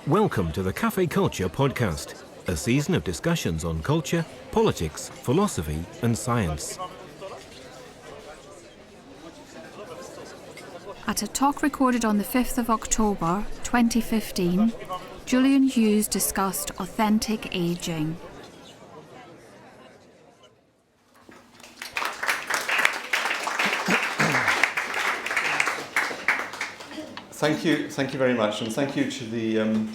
Welcome to the Cafe Culture podcast, a season of discussions on culture, politics, philosophy and science. At a talk recorded on the 5th of October 2015, Julian Hughes discussed authentic ageing. Thank you very much, and thank you to the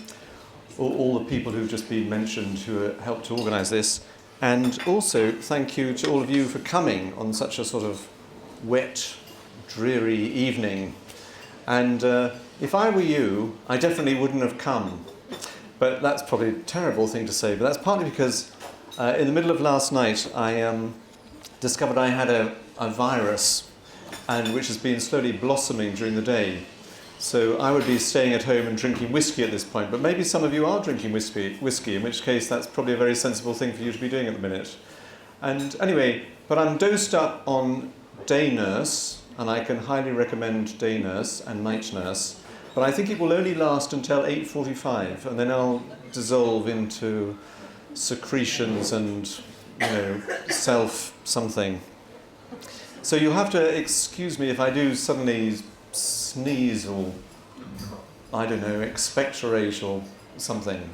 all the people who've just been mentioned who helped to organise this, and also thank you to all of you for coming on such a sort of wet, dreary evening. And if I were you, I definitely wouldn't have come. But that's probably a terrible thing to say, but that's partly because in the middle of last night I discovered I had a virus, and which has been slowly blossoming during the day. So I would be staying at home and drinking whiskey at this point, but maybe some of you are drinking whiskey, in which case that's probably a very sensible thing for you to be doing at the minute. And anyway, but I'm dosed up on day nurse, and I can highly recommend day nurse and night nurse, but I think it will only last until 8:45, and then I'll dissolve into secretions and, self something. So you'll have to excuse me if I do suddenly sneeze or, I don't know, expectorate or something.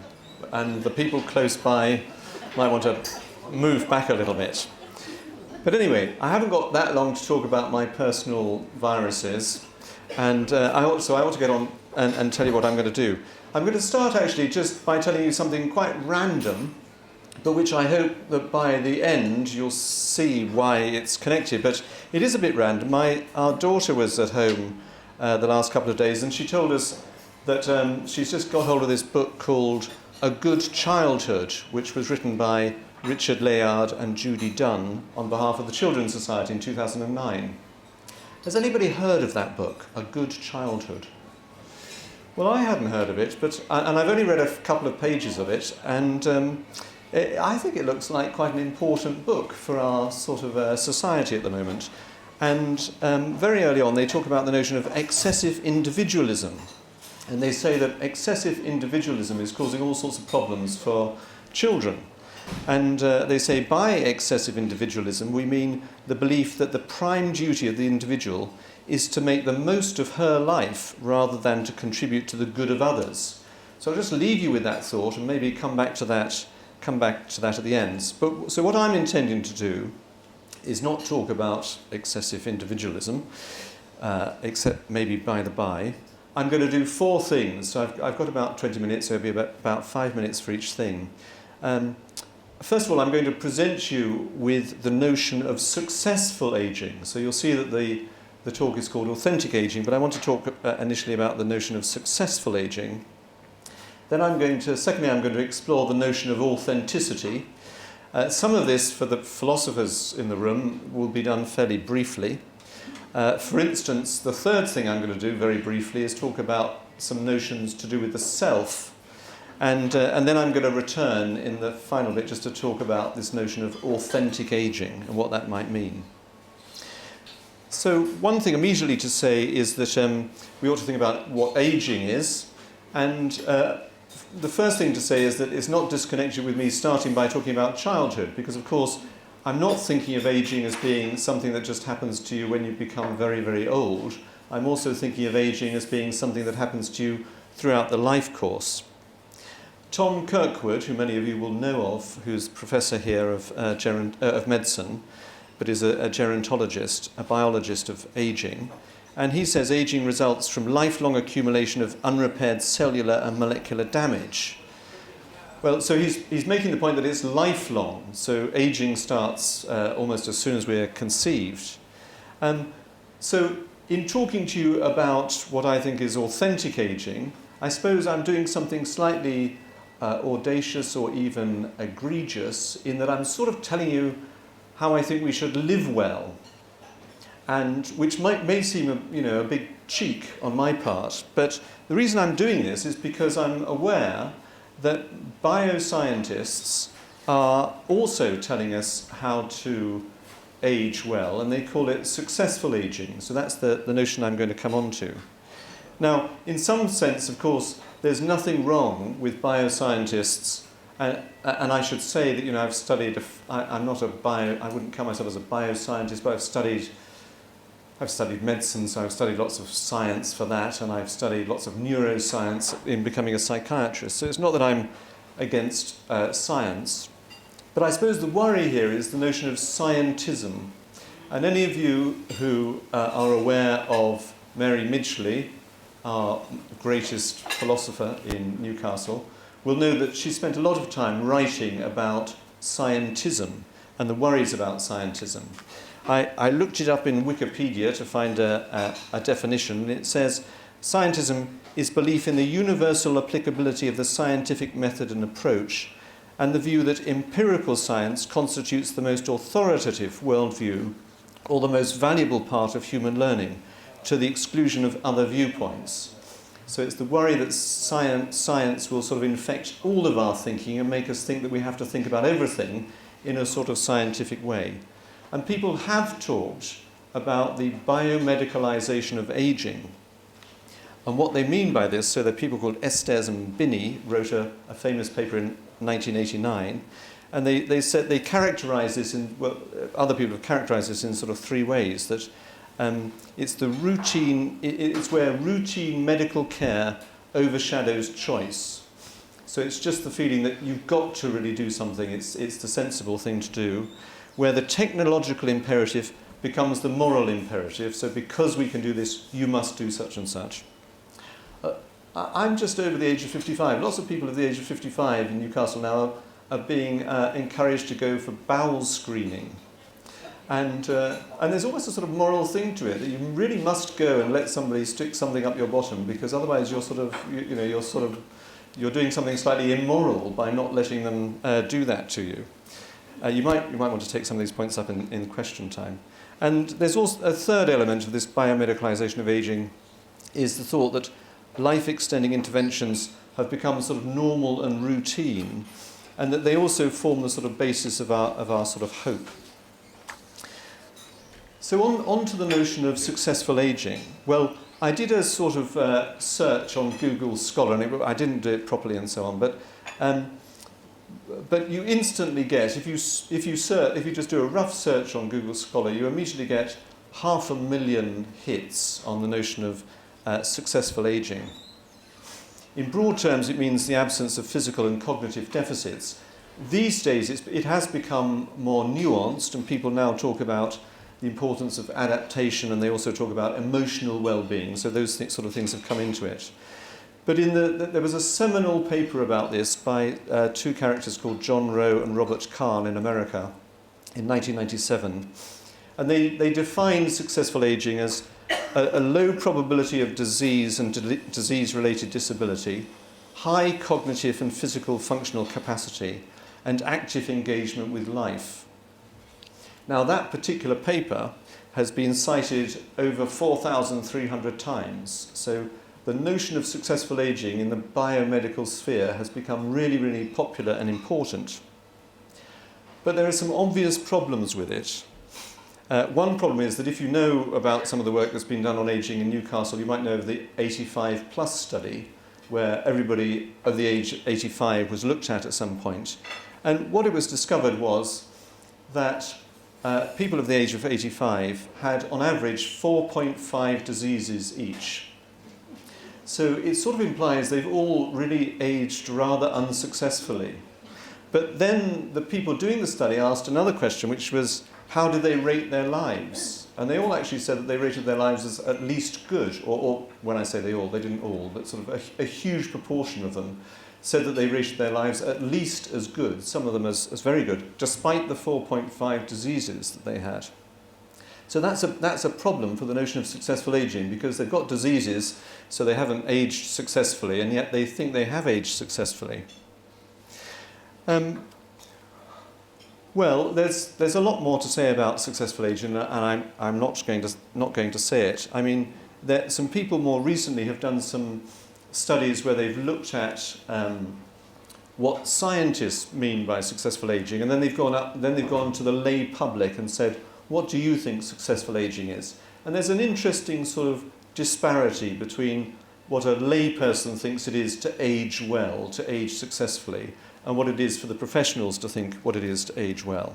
And the people close by might want to move back a little bit. But anyway, I haven't got that long to talk about my personal viruses. And I want to get on and tell you what I'm going to do. I'm going to start actually just by telling you something quite random, but which I hope that by the end you'll see why it's connected. But it is a bit random. Our daughter was at home the last couple of days, and she told us that she's just got hold of this book called A Good Childhood, which was written by Richard Layard and Judy Dunn on behalf of the Children's Society in 2009. Has anybody heard of that book, A Good Childhood? Well, I hadn't heard of it, and I've only read a couple of pages of it, and I think it looks like quite an important book for our sort of society at the moment. And very early on they talk about the notion of excessive individualism. And they say that excessive individualism is causing all sorts of problems for children. And they say by excessive individualism we mean the belief that the prime duty of the individual is to make the most of her life rather than to contribute to the good of others. So I'll just leave you with that thought and maybe come back to that at the end. So what I'm intending to do is not talk about excessive individualism, except maybe by the by. I'm going to do four things. So I've got about 20 minutes, so it'll be about 5 minutes for each thing. First of all, I'm going to present you with the notion of successful ageing. So you'll see that the talk is called Authentic Ageing, but I want to talk initially about the notion of successful ageing. Then secondly, I'm going to explore the notion of authenticity. Some of this, for the philosophers in the room, will be done fairly briefly. For instance, the third thing I'm going to do very briefly is talk about some notions to do with the self. And then I'm going to return in the final bit just to talk about this notion of authentic ageing and what that might mean. So one thing immediately to say is that we ought to think about what ageing is. And the first thing to say is that it's not disconnected with me starting by talking about childhood, because of course I'm not thinking of ageing as being something that just happens to you when you become very, very old. I'm also thinking of ageing as being something that happens to you throughout the life course. Tom Kirkwood, who many of you will know of, who's professor here of medicine, but is a gerontologist, a biologist of ageing, and he says ageing results from lifelong accumulation of unrepaired cellular and molecular damage. Well, so he's making the point that it's lifelong, so ageing starts almost as soon as we're conceived. So in talking to you about what I think is authentic ageing, I suppose I'm doing something slightly audacious or even egregious in that I'm sort of telling you how I think we should live well, and which may seem a big cheek on my part, but the reason I'm doing this is because I'm aware that bioscientists are also telling us how to age well, and they call it successful aging. So that's the notion I'm going to come on to. Now, in some sense, of course, there's nothing wrong with bioscientists, and I should say that, you know, I've studied, I'm not I wouldn't count myself as a bioscientist, but I've studied medicine, so I've studied lots of science for that, and I've studied lots of neuroscience in becoming a psychiatrist. So it's not that I'm against science, but I suppose the worry here is the notion of scientism. And any of you who are aware of Mary Midgley, our greatest philosopher in Newcastle, will know that she spent a lot of time writing about scientism and the worries about scientism. I looked it up in Wikipedia to find a definition, and it says, scientism is belief in the universal applicability of the scientific method and approach, and the view that empirical science constitutes the most authoritative worldview or the most valuable part of human learning, to the exclusion of other viewpoints. So it's the worry that science will sort of infect all of our thinking and make us think that we have to think about everything in a sort of scientific way. And people have talked about the biomedicalization of aging. And what they mean by this, so there are people called Estes and Binney wrote a famous paper in 1989, and they said they characterize this in, well, other people have characterized this in sort of three ways, that it's where routine medical care overshadows choice. So it's just the feeling that you've got to really do something, it's the sensible thing to do, where the technological imperative becomes the moral imperative. So because we can do this, you must do such and such. I'm just over the age of 55. Lots of people at the age of 55 in Newcastle now are being encouraged to go for bowel screening. And there's almost a sort of moral thing to it, that you really must go and let somebody stick something up your bottom, because otherwise you're sort of, you're doing something slightly immoral by not letting them do that to you. You might want to take some of these points up in question time. And there's also a third element of this biomedicalization of aging, is the thought that life-extending interventions have become sort of normal and routine, and that they also form the sort of basis of our sort of hope. So on to the notion of successful aging. Well, I did a sort of search on Google Scholar, and I didn't do it properly and so on, but you instantly get, if you just do a rough search on Google Scholar, you immediately get 500,000 hits on the notion of successful aging. In broad terms, it means the absence of physical and cognitive deficits. These days, it has become more nuanced, and people now talk about the importance of adaptation, and they also talk about emotional well-being. So those sort of things have come into it. But there was a seminal paper about this by two characters called John Rowe and Robert Kahn in America in 1997. And they defined successful aging as a low probability of disease and disease-related disability, high cognitive and physical functional capacity, and active engagement with life. Now, that particular paper has been cited over 4,300 times. So the notion of successful aging in the biomedical sphere has become really, really popular and important. But there are some obvious problems with it. One problem is that if you know about some of the work that's been done on aging in Newcastle, you might know of the 85 plus study, where everybody of the age 85 was looked at some point. And what it was discovered was that people of the age of 85 had, on average, 4.5 diseases each. So it sort of implies they've all really aged rather unsuccessfully. But then the people doing the study asked another question, which was, how did they rate their lives? And they all actually said that they rated their lives as at least good, or when I say they all, they didn't all, but sort of a huge proportion of them said that they rated their lives at least as good, some of them as very good, despite the 4.5 diseases that they had. So that's a problem for the notion of successful aging, because they've got diseases, so they haven't aged successfully, and yet they think they have aged successfully. Well, there's a lot more to say about successful aging, and I'm not going to say it. I mean, some people more recently have done some studies where they've looked at what scientists mean by successful aging, and then they've gone to the lay public and said, what do you think successful aging is? And there's an interesting sort of disparity between what a layperson thinks it is to age well, to age successfully, and what it is for the professionals to think what it is to age well.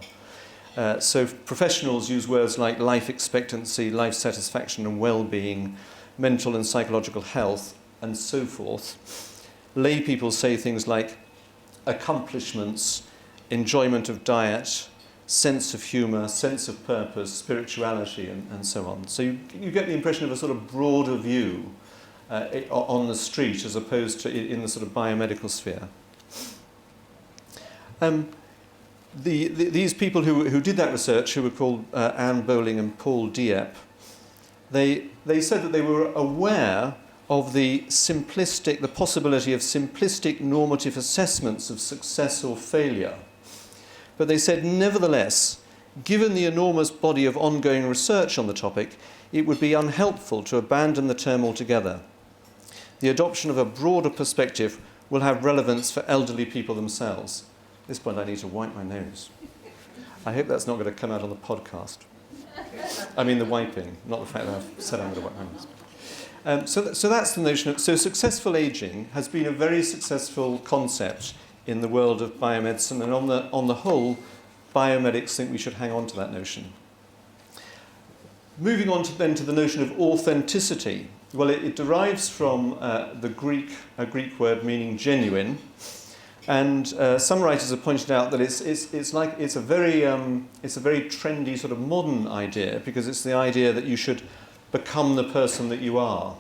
So professionals use words like life expectancy, life satisfaction and well-being, mental and psychological health, and so forth. Lay people say things like accomplishments, enjoyment of diet, sense of humour, sense of purpose, spirituality, and so on. So you get the impression of a sort of broader view on the street as opposed to in the sort of biomedical sphere. These people who did that research, who were called Anne Bowling and Paul Dieppe, they said that they were aware of the possibility of simplistic normative assessments of success or failure. But they said, nevertheless, given the enormous body of ongoing research on the topic, it would be unhelpful to abandon the term altogether. The adoption of a broader perspective will have relevance for elderly people themselves. At this point, I need to wipe my nose. I hope that's not going to come out on the podcast. I mean the wiping, not the fact that I've said I'm going to wipe my nose. So that's the notion of... So successful ageing has been a very successful concept in the world of biomedicine, and on the whole, biomedics think we should hang on to that notion. Moving on to the notion of authenticity. Well, it derives from a Greek word meaning genuine, and some writers have pointed out that it's a very trendy sort of modern idea, because it's the idea that you should become the person that you are.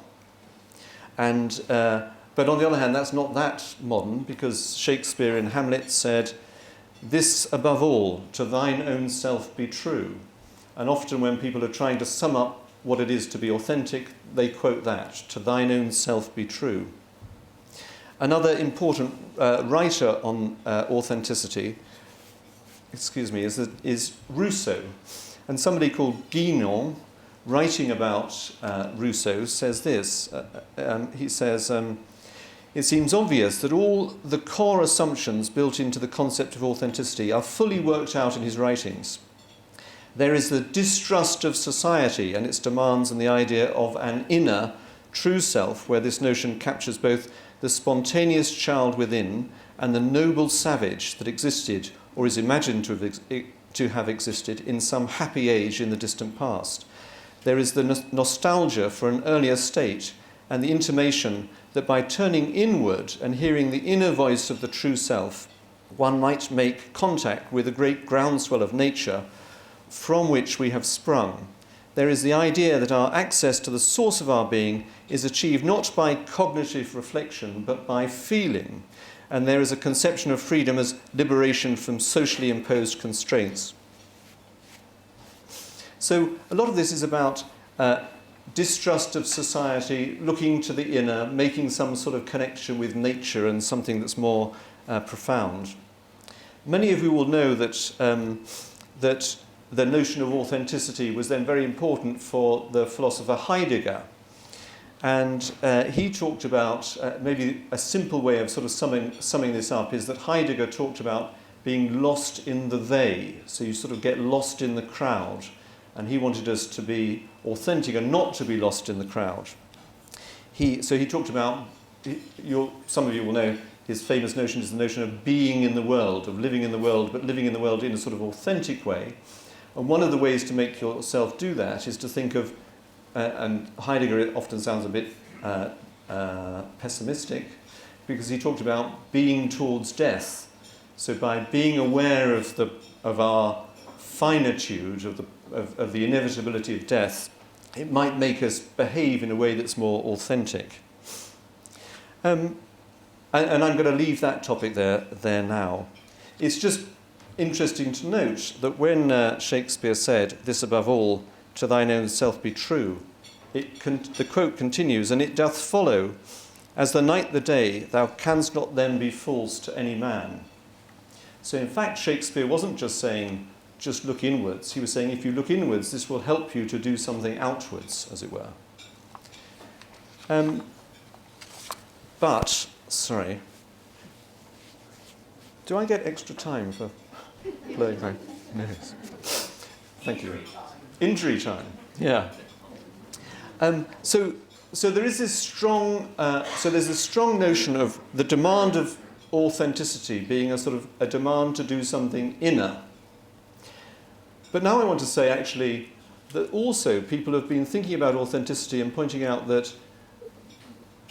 And but on the other hand, that's not that modern, because Shakespeare in Hamlet said, "This above all, to thine own self be true." And often when people are trying to sum up what it is to be authentic, they quote that, "To thine own self be true." Another important writer on authenticity, is Rousseau. And somebody called Guénon, writing about Rousseau, says this. He says, "It seems obvious that all the core assumptions built into the concept of authenticity are fully worked out in his writings. There is the distrust of society and its demands, and the idea of an inner, true self, where this notion captures both the spontaneous child within and the noble savage that existed or is imagined to have existed in some happy age in the distant past. There is the nostalgia for an earlier state and the intimation that by turning inward and hearing the inner voice of the true self, one might make contact with the great groundswell of nature from which we have sprung. There is the idea that our access to the source of our being is achieved not by cognitive reflection, but by feeling. And there is a conception of freedom as liberation from socially imposed constraints." So a lot of this is about distrust of society, looking to the inner, making some sort of connection with nature and something that's more profound. Many of you will know that that the notion of authenticity was then very important for the philosopher Heidegger. And he talked about, maybe a simple way of sort of summing this up is that Heidegger talked about being lost in the they. So you sort of get lost in the crowd. And he wanted us to be authentic and not to be lost in the crowd. So he talked about, some of you will know, his famous notion is the notion of being in the world, of living in the world, but living in the world in a sort of authentic way. And one of the ways to make yourself do that is to think of, and Heidegger often sounds a bit pessimistic, because he talked about being towards death. So by being aware of our finitude, of the inevitability of death, it might make us behave in a way that's more authentic. And I'm going to leave that topic there now. It's just interesting to note that when Shakespeare said, "This above all, to thine own self be true," the quote continues, "And it doth follow, as the night the day, thou canst not then be false to any man." So in fact, Shakespeare wasn't just saying, just look inwards. He was saying, if you look inwards, this will help you to do something outwards, as it were. But, sorry, do I get extra time for blowing my nose? Thank you. Injury time, yeah. So so there is this strong, there's a strong notion of the demand of authenticity being a sort of a demand to do something inner. But now I want to say actually that also people have been thinking about authenticity and pointing out that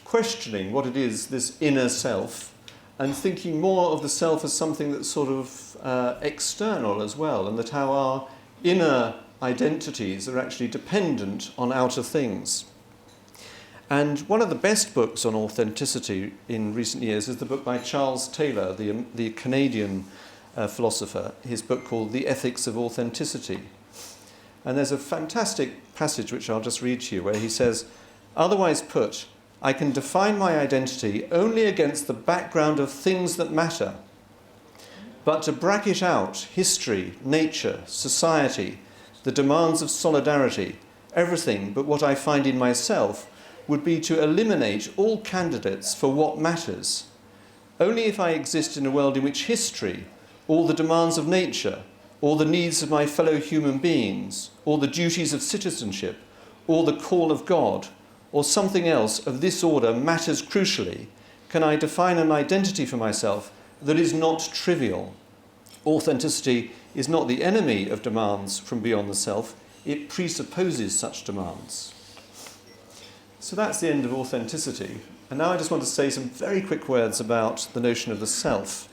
questioning what it is, this inner self, and thinking more of the self as something that's sort of external as well, and that how our inner identities are actually dependent on outer things. And one of the best books on authenticity in recent years is the book by Charles Taylor, the Canadian philosopher, his book called The Ethics of Authenticity. And there's a fantastic passage which I'll just read to you where he says, "Otherwise put, I can define my identity only against the background of things that matter. But to bracket out history, nature, society, the demands of solidarity, everything but what I find in myself, would be to eliminate all candidates for what matters. Only if I exist in a world in which history, all the demands of nature, all the needs of my fellow human beings, all the duties of citizenship, all the call of God, or something else of this order matters crucially, can I define an identity for myself that is not trivial. Authenticity is not the enemy of demands from beyond the self, it presupposes such demands." So that's the end of authenticity. And now I just want to say some very quick words about the notion of the self.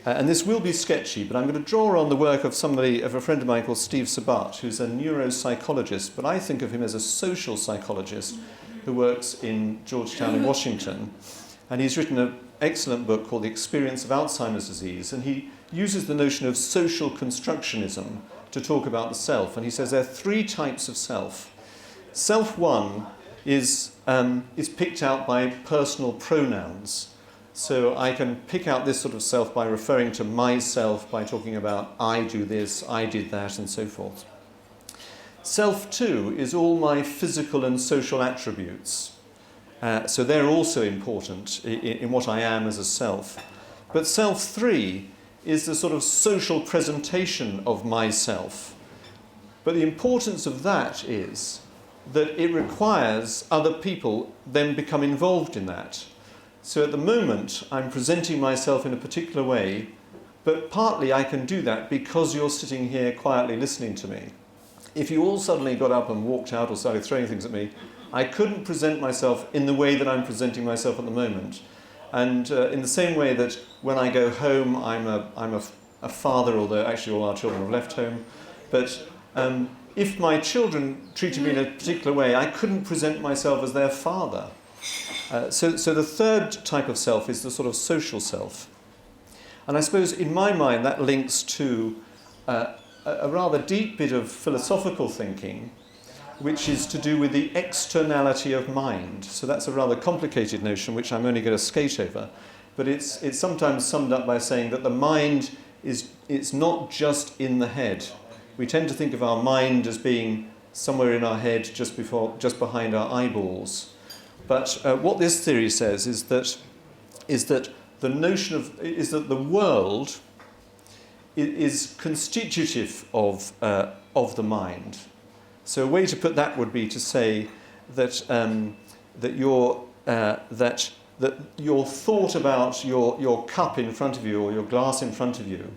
And this will be sketchy, but I'm going to draw on the work of a friend of mine called Steve Sabat, who's a neuropsychologist, but I think of him as a social psychologist who works in Georgetown in Washington. And he's written an excellent book called The Experience of Alzheimer's Disease, and he uses the notion of social constructionism to talk about the self. And he says there are three types of self. Self one is picked out by personal pronouns. So I can pick out this sort of self by referring to myself, by talking about I do this, I did that, and so forth. Self two is all my physical and social attributes. So they're also important in what I am as a self. But self three is the sort of social presentation of myself. But the importance of that is that it requires other people then become involved in that. So at the moment, I'm presenting myself in a particular way, but partly I can do that because you're sitting here quietly listening to me. If you all suddenly got up and walked out or started throwing things at me, I couldn't present myself in the way that I'm presenting myself at the moment. And in the same way that when I go home, I'm a father, although actually all our children have left home. But if my children treated me in a particular way, I couldn't present myself as their father. So the third type of self is the sort of social self. And I suppose in my mind that links to a rather deep bit of philosophical thinking, which is to do with the externality of mind. So that's a rather complicated notion, which I'm only going to skate over. But it's sometimes summed up by saying that the mind it's not just in the head. We tend to think of our mind as being somewhere in our head, just behind our eyeballs. But what this theory says is that the notion that the world is constitutive of the mind. So a way to put that would be to say that your thought about your cup in front of you or your glass in front of you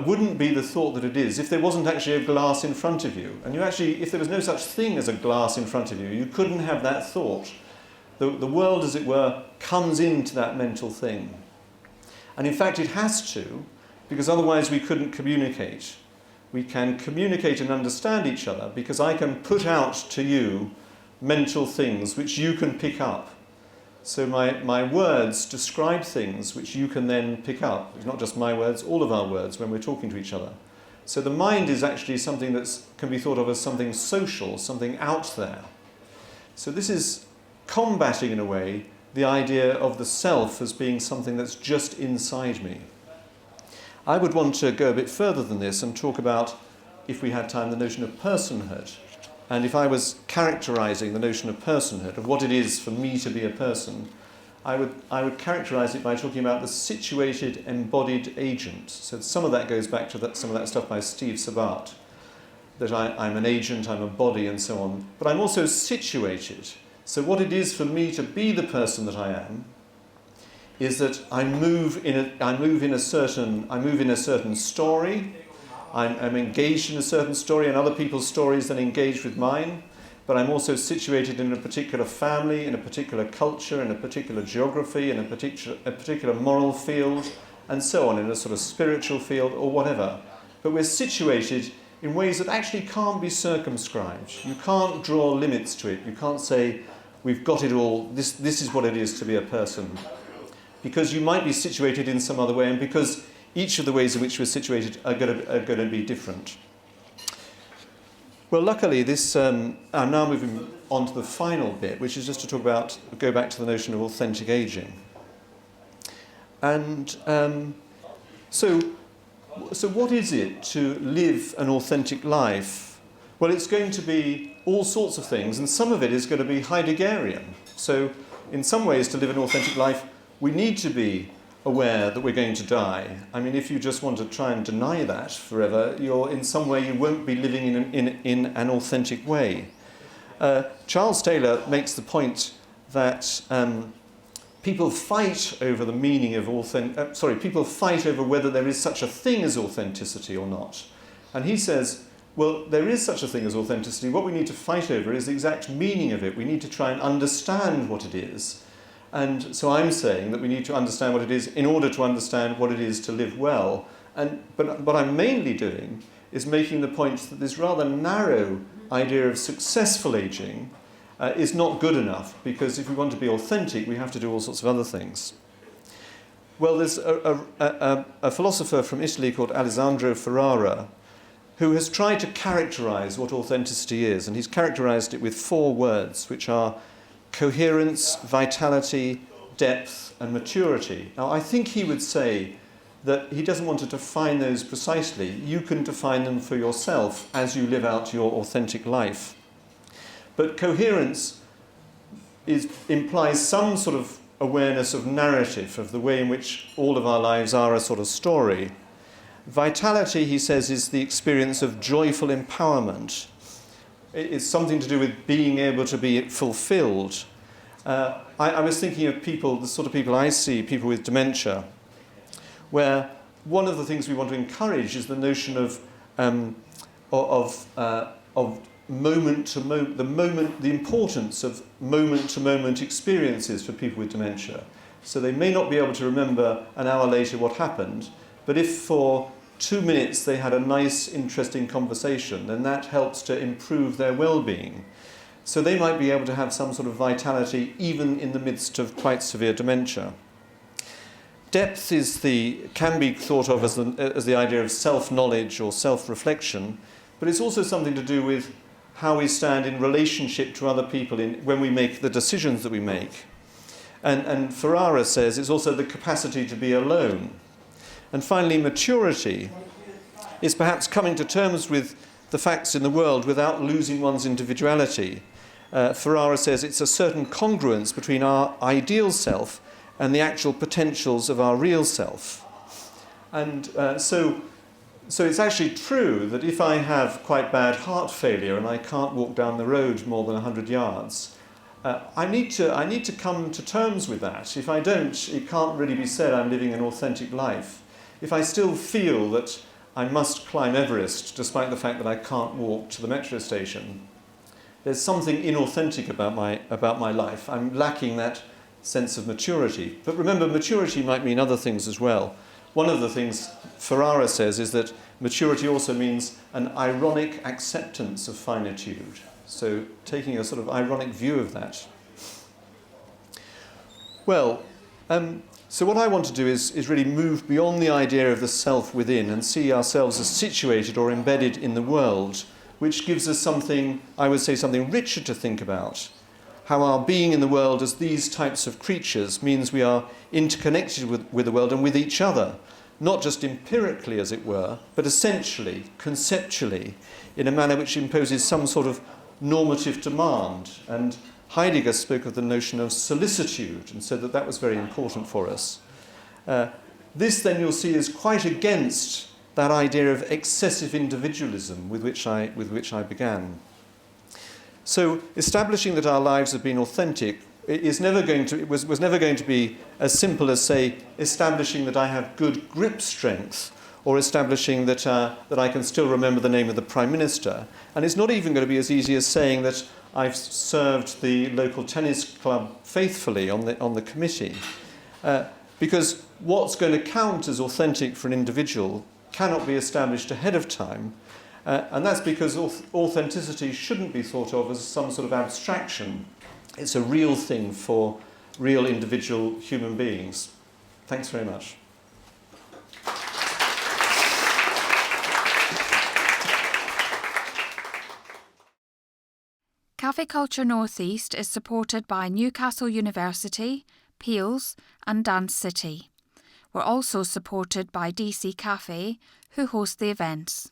wouldn't be the thought that it is if there wasn't actually a glass in front of you. And if there was no such thing as a glass in front of you, you couldn't have that thought. The world, as it were, comes into that mental thing. And in fact, it has to, because otherwise we couldn't communicate. We can communicate and understand each other because I can put out to you mental things which you can pick up. So my words describe things which you can then pick up. It's not just my words, all of our words when we're talking to each other. So the mind is actually something that can be thought of as something social, something out there. So this is combating, in a way, the idea of the self as being something that's just inside me. I would want to go a bit further than this and talk about, if we had time, the notion of personhood. And if I was characterizing the notion of personhood, of what it is for me to be a person, I would characterize it by talking about the situated, embodied agent. So some of that goes back to some of that stuff by Steve Sabat. that I'm an agent, I'm a body, and so on, but I'm also situated. So what it is for me to be the person that I am is that I move in a certain story. I'm engaged in a certain story, and other people's stories then engage with mine. But I'm also situated in a particular family, in a particular culture, in a particular geography, in a particular moral field, and so on, in a sort of spiritual field or whatever. But we're situated in ways that actually can't be circumscribed. You can't draw limits to it. You can't say, we've got it all, this is what it is to be a person. Because you might be situated in some other way, and because each of the ways in which we're situated are going to be different. Well, luckily, I'm now moving on to the final bit, which is just to go back to the notion of authentic aging. And so what is it to live an authentic life? Well, it's going to be all sorts of things, and some of it is going to be Heideggerian. So in some ways, to live an authentic life, we need to be aware that we're going to die. I mean, if you just want to try and deny that forever, in some way you won't be living in an authentic way. Charles Taylor makes the point that people fight over the meaning of people fight over whether there is such a thing as authenticity or not. And he says, well, there is such a thing as authenticity. What we need to fight over is the exact meaning of it. We need to try and understand what it is. And so I'm saying that we need to understand what it is in order to understand what it is to live well. But what I'm mainly doing is making the point that this rather narrow idea of successful aging is not good enough, because if we want to be authentic, we have to do all sorts of other things. Well, there's a philosopher from Italy called Alessandro Ferrara who has tried to characterize what authenticity is, and he's characterized it with 4 words, which are coherence, vitality, depth, and maturity. Now, I think he would say that he doesn't want to define those precisely. You can define them for yourself as you live out your authentic life. But coherence implies some sort of awareness of narrative, of the way in which all of our lives are a sort of story. Vitality, he says, is the experience of joyful empowerment. It's something to do with being able to be fulfilled. I was thinking of people, the sort of people I see, people with dementia, where one of the things we want to encourage is the notion of moment to moment, the importance of moment-to-moment experiences for people with dementia. So they may not be able to remember an hour later what happened, but if for 2 minutes they had a nice, interesting conversation, then that helps to improve their well-being. So they might be able to have some sort of vitality even in the midst of quite severe dementia. Depth can be thought of as the idea of self-knowledge or self-reflection, but it's also something to do with how we stand in relationship to other people when we make the decisions that we make. And Ferrara says it's also the capacity to be alone. And finally, maturity is perhaps coming to terms with the facts in the world without losing one's individuality. Ferrara says it's a certain congruence between our ideal self and the actual potentials of our real self. And so it's actually true that if I have quite bad heart failure and I can't walk down the road more than 100 yards, I need to come to terms with that. If I don't, it can't really be said I'm living an authentic life. If I still feel that I must climb Everest despite the fact that I can't walk to the metro station, there's something inauthentic about my life. I'm lacking that sense of maturity. But remember, maturity might mean other things as well. One of the things Ferrara says is that maturity also means an ironic acceptance of finitude. So taking a sort of ironic view of that. Well, so what I want to do is really move beyond the idea of the self within and see ourselves as situated or embedded in the world, which gives us something, I would say, something richer to think about. How our being in the world as these types of creatures means we are interconnected with the world and with each other, not just empirically, as it were, but essentially, conceptually, in a manner which imposes some sort of normative demand. And Heidegger spoke of the notion of solicitude and said that that was very important for us. This, then, you'll see, is quite against that idea of excessive individualism with which I began. So establishing that our lives have been authentic was never going to be as simple as, say, establishing that I have good grip strength, or establishing that I can still remember the name of the Prime Minister. And it's not even going to be as easy as saying that I've served the local tennis club faithfully on the committee. Because what's going to count as authentic for an individual cannot be established ahead of time. And that's because authenticity shouldn't be thought of as some sort of abstraction. It's a real thing for real individual human beings. Thanks very much. Cafe Culture North East is supported by Newcastle University, Peels and Dance City. We're also supported by DC Cafe, who host the events.